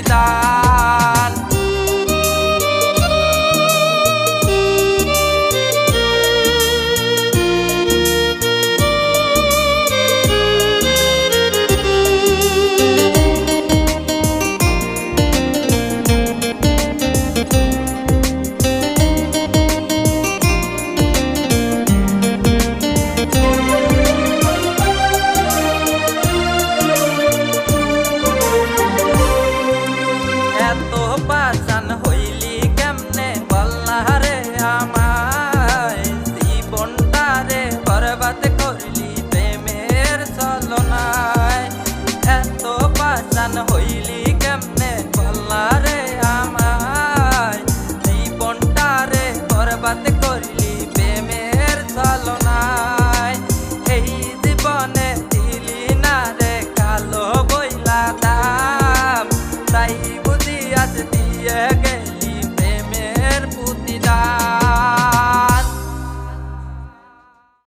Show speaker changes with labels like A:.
A: জান। এত পাষাণ হইলি কেমনে বলনা রে আমায়, জীবনটারে বরবাদ করলি প্রেমের ছলনায়। এত পাষাণ হইলি কেমনে বলনা রে আমায়, জীবনটারে বরবাদ করলি প্রেমের ছলনায়। এই জীবনে দিলি না রে কালো বইলা দাম, তাই বুঝি আজ দিয়ে গে